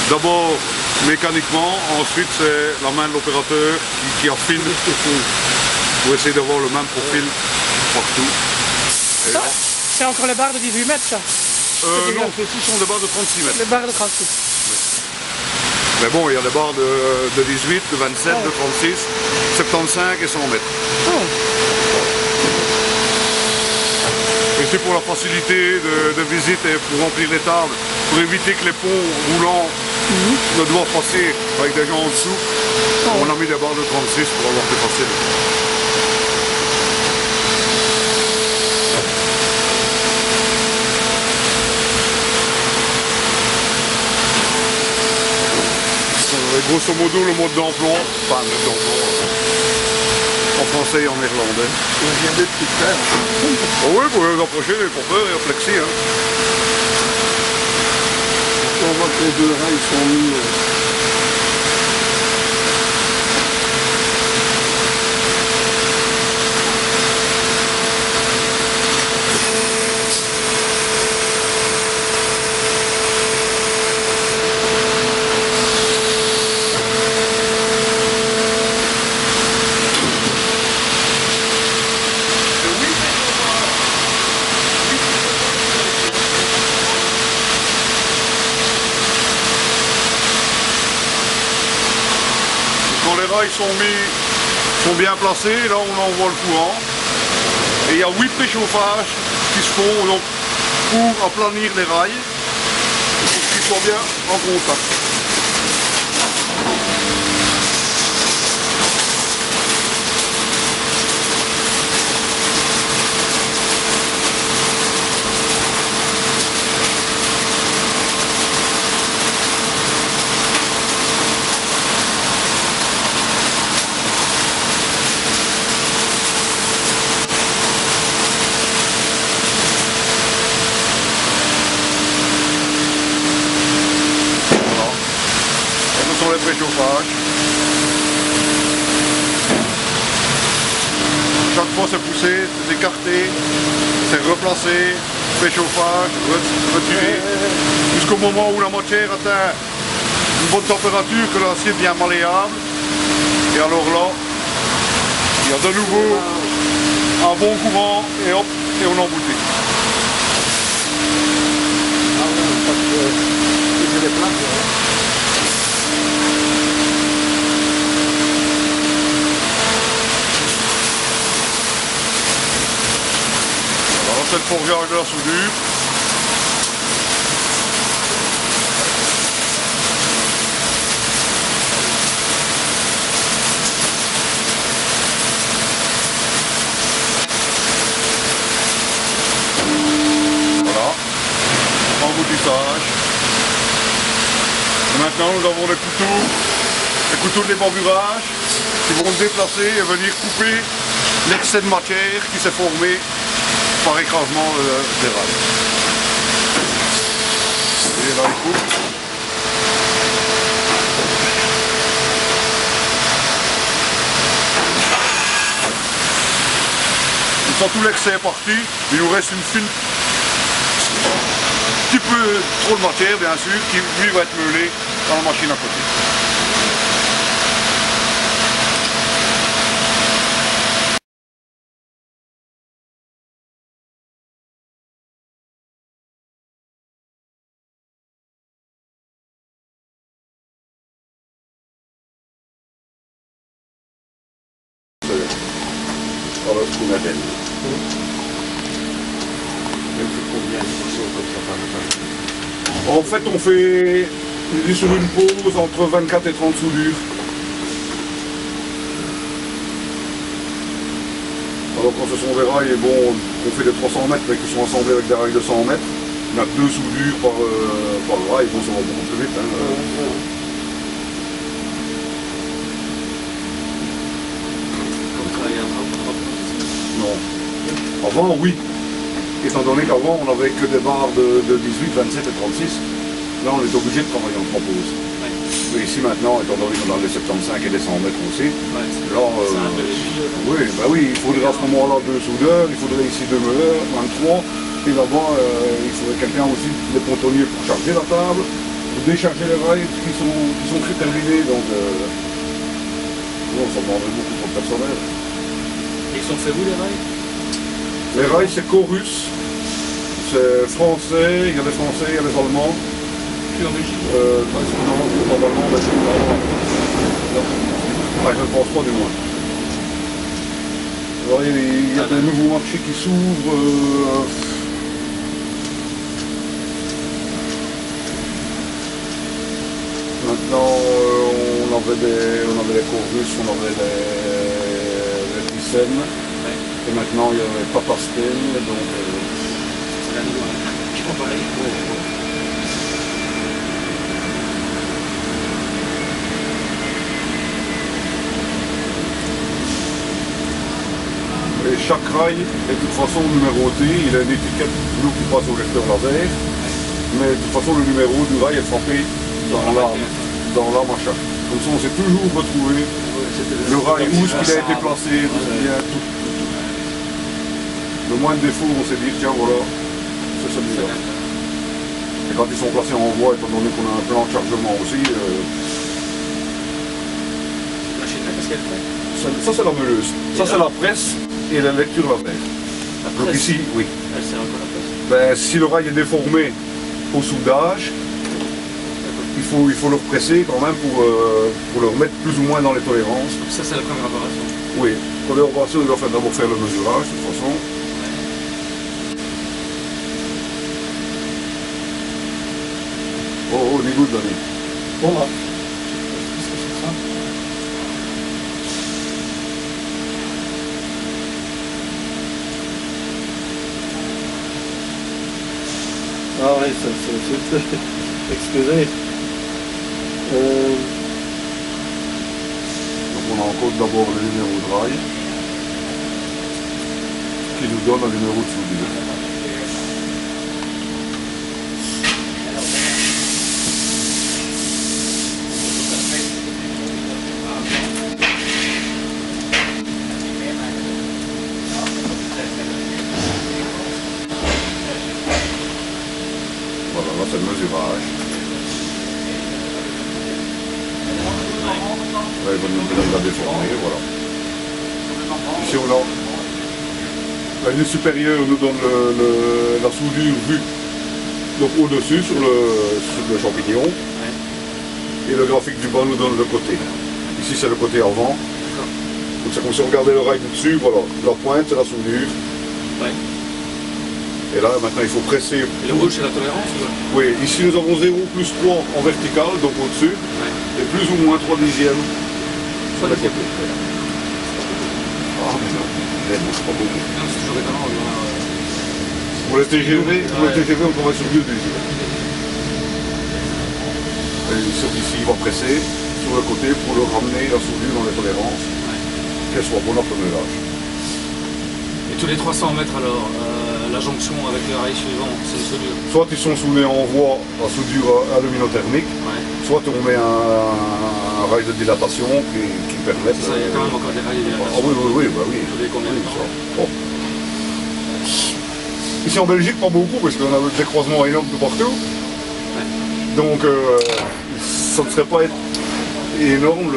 D'abord mécaniquement, ensuite c'est la main de l'opérateur qui affine pour essayer d'avoir le même profil partout. Ça, c'est encore les barres de 18 mètres ça? Non, ceux-ci sont des barres de 36 mètres. Les barres de 36. Mais bon, il y a des barres de 18, de 27, de 36, 75 et 100 mètres. Oh. Et c'est pour la facilité de visite et pour remplir les tables, pour éviter que les ponts roulants ne doivent passer avec des gens en dessous. On a mis des barres de 36 pour avoir plus facile. Grosso modo le mode d'emploi, enfin le mode d'emploi en français et en néerlandais. Il vient d'être plus clair. Oh oui, vous pouvez vous approcher, les porteurs et en flexi. Hein. On voit que les deux rails sont mis. Quand les rails sont bien placés, là on envoie le courant. Et il y a 8 préchauffages qui se font donc, pour aplanir les rails, pour qu'ils soient bien en contact. Les préchauffages. Chaque fois c'est poussé, c'est écarté, c'est replacé, préchauffage, retiré, jusqu'au moment où la matière atteint une bonne température, que l'acier devient malléable. Et alors là, il y a de nouveau un bon courant et hop, et on emboutit. C'est le forgeage de la soudure. Voilà. Emboutissage. Maintenant nous avons les couteaux de débamburage qui vont se déplacer et venir couper l'excès de matière qui s'est formé par écrasement des rails. Et là il coupe. Une fois tout l'excès est parti, il nous reste une fine, un petit peu trop de matière bien sûr, qui lui va être meulé dans la machine à côté. Voilà ce qu'on appelle. En fait, on est sur une pause entre 24 et 30 soudures. Alors quand ce sont des rails, bon, on fait des 300 mètres mais qui sont assemblés avec des rails de 100 mètres. On a 2 soudures par rail, bon ça va beaucoup plus vite. Hein. Non. Avant, oui. Étant donné qu'avant, on n'avait que des barres de 18, 27 et 36. Là, on est obligé de travailler en 3 pauses. Ouais. Mais ici, maintenant, étant donné qu'on a les 75 et les 100 mètres aussi, ouais, là, oui, bah oui, il faudrait à ce moment-là 2 soudeurs, il faudrait ici 2 meuleurs, 23. Et là-bas, il faudrait quelqu'un aussi, des pontonniers pour charger la table. Vous déchargez les rails qui sont très terminés, donc non, ça demanderait beaucoup trop de personnel. Ils sont faits où les rails? Les rails, c'est Corus, c'est français, il y a des français, il y a des allemands. Plus en Belgique? Non, normalement, en Belgique, non. Enfin, je ne pense pas du moins. Alors, il y a des nouveaux marchés qui s'ouvrent. Maintenant, on avait les Corus, on avait les Thyssen, Ouais. et maintenant il y avait Papasten, donc... C'est la nouveau, qui font pareil. Et chaque rail est de toute façon numéroté, il a une étiquette bleue qui passe au lecteur laser, mais de toute façon le numéro du rail est frappé dans l'arme à chaque. Comme ça on sait toujours retrouver le rail, où est-ce qu'il a été placé, d'où il vient, tout. Le moins de défaut, on s'est dit, tiens voilà, c'est celui-là. Et quand ils sont placés en voie, étant donné qu'on a un plan de chargement aussi, La machine-là, qu'est-ce qu'elle fait? ça c'est la meuleuse. Ça c'est la presse et la lecture laser. La Donc presse. ici, oui. Elle sert à quoi la presse? Ben, si le rail est déformé au soudage, il faut le presser quand même pour le remettre plus ou moins dans les tolérances. Donc ça, c'est la première opération. Oui, pour les opérations, il doit d'abord faire le mesurage de toute façon. Oh, les gouttes d'année. Bon, là. Qu'est-ce que c'est ça? Ah oui, c'est excusez. Donc on encode d'abord le numéro de rail qui nous donne un numéro de soudure. Voilà, là c'est le mesurage. Là, il va nous donner la déformer, voilà. Ici on a la ligne supérieure nous donne la soudure vue donc au-dessus sur le champignon. Et le graphique du bas nous donne le côté. Ici c'est le côté avant. Donc c'est comme si on regardait le rail du dessus, voilà. La pointe c'est la soudure. Ouais. Et là maintenant il faut presser. Et le rouge, c'est la tolérance ou quoi? Oui, ici nous avons 0 plus 3 en vertical, donc au-dessus, et plus ou moins 3 dixièmes sur les côtés. Ah mais non, c'est pas beaucoup. Non, c'est toujours étonnant. Pour les TGV, on travaille sur 2 dixièmes. Et ici il va presser sur le côté pour le ramener la soudure dans les tolérances, qu'elle soit bonne après meulage. Et tous les 300 mètres alors, la jonction avec le rail suivant, c'est une soudure? Soit ils sont soudés en voie à soudure aluminothermique, soit on met un rail de dilatation qui permet... Ça, il y a quand même encore des rails de dilatation. Ah oui. Tous les combien de temps? Bon. Ici en Belgique, pas beaucoup, parce qu'on a des croisements énormes de partout. Donc, ça ne serait pas énorme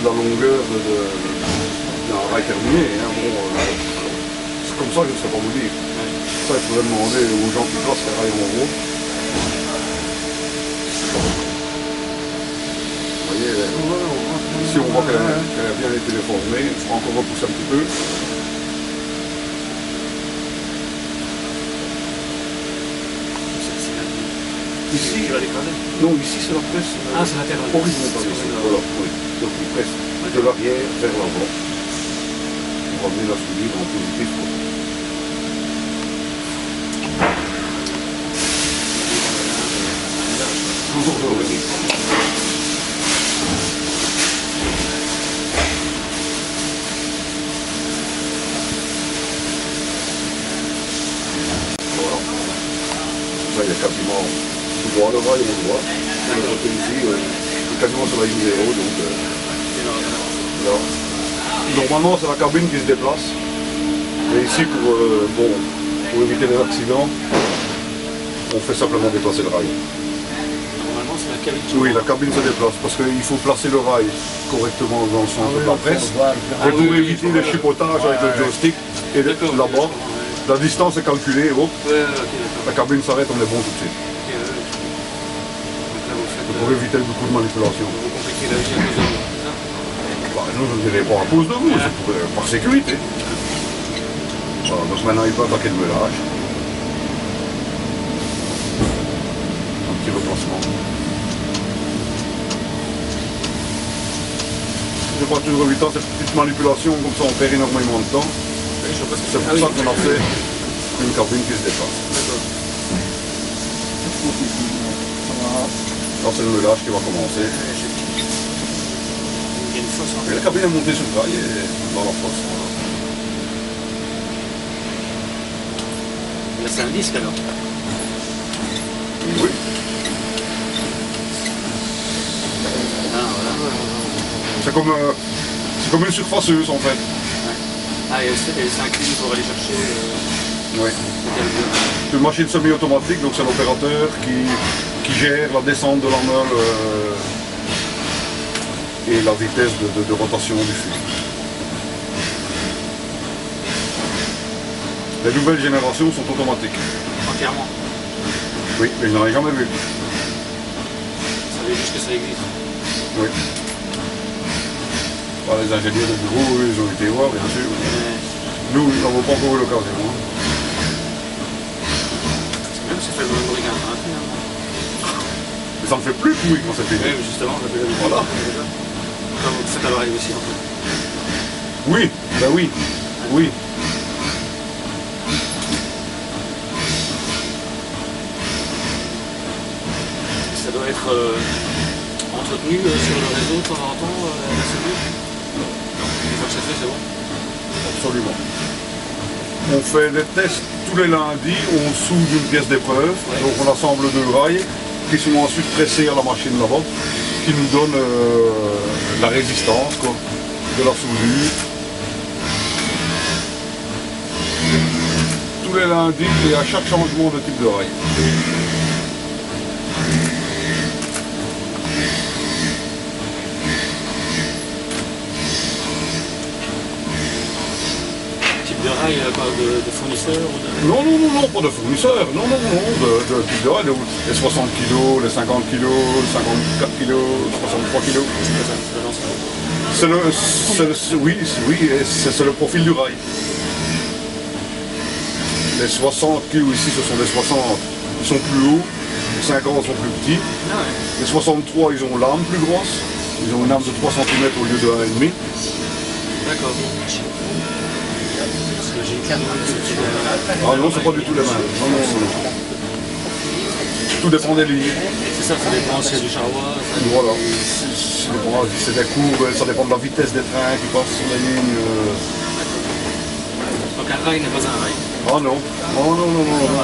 la longueur d'un rail terminé. Hein. Bon, c'est comme ça que je ne sais pas vous dire. Ça, il faudrait demander aux gens qui placent les rails en haut. Vous voyez, ici on voit qu'elle a bien été déformée. Il faudra encore repousser un petit peu. Ici, non, ici c'est la presse. Ah, c'est latéral. Horizontale. Voilà, oui. Donc il presse de l'arrière vers l'avant. On va venir la soudure en positif. Voilà. Ça, il y a quasiment tout droit, le rail au droit. Et le côté ici, quasiment sur la ligne 0. Donc, là. Normalement, c'est la cabine qui se déplace. Et ici, pour éviter les accidents, on fait simplement déplacer le rail. Normalement, c'est la cabine. Oui, la cabine se déplace parce qu'il faut placer le rail correctement dans le sens de la presse. Et pour éviter les chipotages avec le joystick, et là-bas, la distance est calculée, hop, la cabine s'arrête, on est bon tout de suite. Pour éviter beaucoup de manipulation. Vous compliquez la vie à cause de vous, c'est ça? Bah, non, je ne dirais pas à cause de vous, c'est par sécurité. Voilà, donc maintenant il peut attaquer le meulage. Un petit replacement. Je crois toujours évitant cette petite manipulation, comme ça on perd énormément de temps. Oui, je vois ce que C'est pour ça qu'on a fait une cabine qui se déplace. D'accord. Là c'est le meulage qui va commencer. Il y a une fosse en Et fait. la cabine est montée sur le rail et dans la fosse. Là, c'est un disque alors. Oui. Ah, voilà. C'est comme une surfaceuse en fait. Ah, et elle s'incline pour aller chercher Oui. le camion. C'est une machine semi-automatique, donc c'est l'opérateur qui gère la descente de la meule et la vitesse de rotation du fil. Les nouvelles générations sont automatiques. Entièrement. Oui, mais je n'en ai jamais vu. Vous savez juste que ça existe. Oui. Par les ingénieurs de bureau, eux, ils ont été voir, bien sûr. Nous, nous n'avons pas encore eu l'occasion. Hein. C'est même, c'est fait le même brigand, hein, finalement. Mais ça ne fait plus de bruit quand c'est fini. Oui, justement, on a déjà vu. Voilà. Comme vous faites à l'oreille aussi, en fait. Oui, ben oui, oui. Ça doit être entretenu sur le réseau de temps en temps, la cellule. Une fois que c'est fait, c'est bon. Absolument. On fait des tests tous les lundis, on soude une pièce d'épreuve, donc on assemble deux rails qui sont ensuite pressés à la machine là-bas, qui nous donne la résistance quoi, de la soudure. Tous les lundis et à chaque changement de type de rail. Type de rail, quoi, de fournisseur ou de... Non, non, non, non, pas de fournisseur, non, non, non, de type de rail, les 60 kg, les 50 kg, les 54 kg, les 63 kg. C'est quoi ça? C'est le lancement. Oui, c'est le profil du rail. Les 60 kg ici, ce sont des 60, ils sont plus hauts, les 50 sont plus petits. Ah ouais. Les 63, ils ont l'âme plus grosse, ils ont une âme de 3 cm au lieu de 1,5. D'accord. Parce que j'ai une carte. Ah non, c'est pas du tout les mêmes. Non, non, non. Tout dépend des lignes. C'est ça, ça dépend s'il y a du charroi. Voilà. C'est des courbes, ça dépend de la vitesse des trains qui passent sur les lignes. Donc un rail n'est pas un rail. Ah non. Oh non, non, non, non.